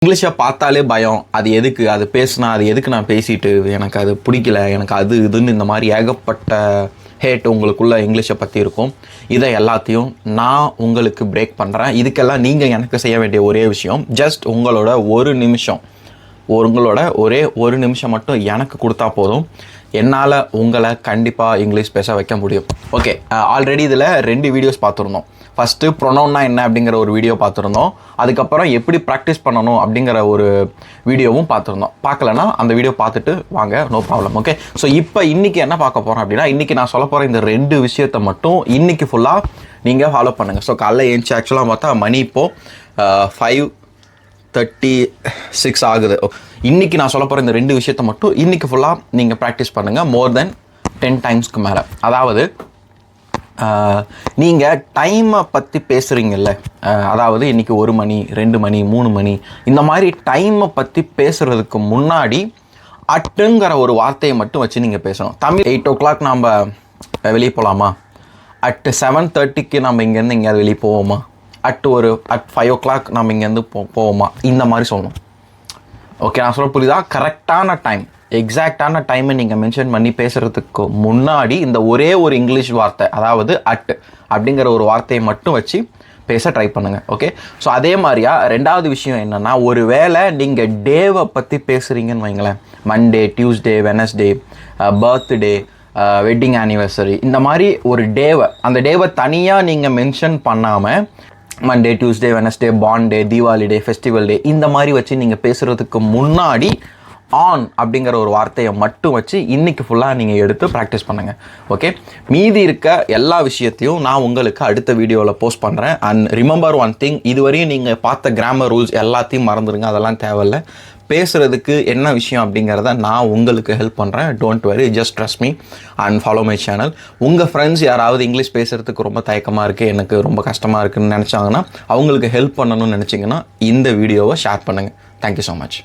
இங்கிலீஷை பார்த்தாலே பயம். அது எதுக்கு, அது பேசுனா அது எதுக்கு நான் பேசிட்டு, எனக்கு அது பிடிக்கல, எனக்கு அது இதுன்னு இந்த மாதிரி ஏகப்பட்ட ஹேட் உங்களுக்குள்ள இங்கிலீஷை பற்றி இருக்கும். இதை எல்லாத்தையும் நான் உங்களுக்கு பிரேக் பண்ணுறேன். இதுக்கெல்லாம் நீங்கள் எனக்கு செய்ய வேண்டிய ஒரே விஷயம், ஜஸ்ட் உங்களோட ஒரே ஒரு நிமிஷம் மட்டும் எனக்கு கொடுத்தா போதும். என்னால் உங்களை கண்டிப்பாக இங்கிலீஷ் பேச வைக்க முடியும். ஓகே, ஆல்ரெடி இதில் 2 வீடியோஸ் பார்த்துருந்தோம். ஃபஸ்ட்டு ப்ரொனவுன்னா என்ன அப்படிங்கிற ஒரு வீடியோ பார்த்துருந்தோம். அதுக்கப்புறம் எப்படி ப்ராக்டிஸ் பண்ணணும் அப்படிங்கிற ஒரு வீடியோவும் பார்த்துருந்தோம். பார்க்கலன்னா அந்த வீடியோ பார்த்துட்டு வாங்க, நோ ப்ராப்ளம். ஓகே, ஸோ இப்போ இன்றைக்கி என்ன பார்க்க போகிறோம் அப்படின்னா, இன்றைக்கி நான் சொல்ல போகிற இந்த 2 விஷயத்தை மட்டும் இன்றைக்கி ஃபுல்லாக நீங்கள் ஃபாலோ பண்ணுங்கள். ஸோ காலைல ஏஞ்சி ஆக்சுவலாக பார்த்தா மணி இப்போது 5:36 ஆகுது. இன்றைக்கி நான் சொல்ல போகிற இந்த 2 விஷயத்தை மட்டும் இன்றைக்கி ஃபுல்லாக நீங்கள் ப்ராக்டிஸ் பண்ணுங்கள், மோர் தென் 10 டைம்ஸ்க்கு மேலே. அதாவது நீங்கள் டைமை பற்றி பேசுகிறீங்கல்ல, அதாவது இன்றைக்கி 1 மணி 2 மணி 3 மணி இந்த மாதிரி டைமை பற்றி பேசுகிறதுக்கு முன்னாடி அட்டுங்கிற ஒரு வார்த்தையை மட்டும் வச்சு நீங்கள் பேசணும். தமிழ் 8 o'clock நாம் வெளியே போகலாமா, அட் 7:30 நம்ம இங்கேருந்து எங்கேயாவது வெளியே போவோமா, அட் 5 o'clock நம்ம இங்கேருந்து போவோமா, இந்த மாதிரி சொல்லணும். ஓகே, நான் சொல்ல புரியுதா? கரெக்டான டைம், எக்ஸாக்டான டைமை நீங்கள் மென்ஷன் பண்ணி பேசுகிறதுக்கு முன்னாடி இந்த ஒரே ஒரு இங்கிலீஷ் வார்த்தை, அதாவது அட் அப்படிங்கிற ஒரு வார்த்தையை மட்டும் வச்சு பேச ட்ரை பண்ணுங்கள். ஓகே, ஸோ அதே மாதிரியா 2வது விஷயம் என்னென்னா, ஒரு வேளை நீங்கள் டேவை பற்றி பேசுகிறீங்கன்னு வைங்களேன், Monday, Tuesday, Wednesday, birthday, wedding anniversary, இந்த மாதிரி ஒரு டேவை, அந்த டேவை தனியாக நீங்கள் மென்ஷன் பண்ணாமல் மண்டே, டியூஸ்டே, வெனஸ்டே, பார்ன் டே, தீபாவளி டே, ஃபெஸ்டிவல் டே இந்த மாதிரி வச்சு நீங்கள் பேசுகிறதுக்கு முன்னாடி ஆன் அப்படிங்கிற ஒரு வார்த்தையை மட்டும் வச்சு இன்றைக்கி ஃபுல்லாக நீங்கள் எடுத்து ப்ராக்டிஸ் பண்ணுங்கள். ஓகே, மீதி இருக்க எல்லா விஷயத்தையும் நான் உங்களுக்கு அடுத்த வீடியோவில் போஸ்ட் பண்ணுறேன். அண்ட் ரிமெம்பர் ஒன் திங், இதுவரையும் நீங்கள் பார்த்த கிராமர் ரூல்ஸ் எல்லாத்தையும் மறந்துடுங்க, அதெல்லாம் தேவையில்லை. பேசுகிறதுக்கு என்ன விஷயம் அப்படிங்கிறத நான் உங்களுக்கு ஹெல்ப் பண்ணுறேன். Don't worry, just trust me and follow my channel. உங்கள் ஃப்ரெண்ட்ஸ் யாராவது இங்கிலீஷ் பேசுகிறதுக்கு ரொம்ப தயக்கமாக இருக்குது, எனக்கு ரொம்ப கஷ்டமாக இருக்குதுன்னு நினச்சாங்கன்னா, அவங்களுக்கு ஹெல்ப் பண்ணணும்னு நினச்சிங்கன்னா இந்த வீடியோவை ஷேர் பண்ணுங்கள். Thank you so much.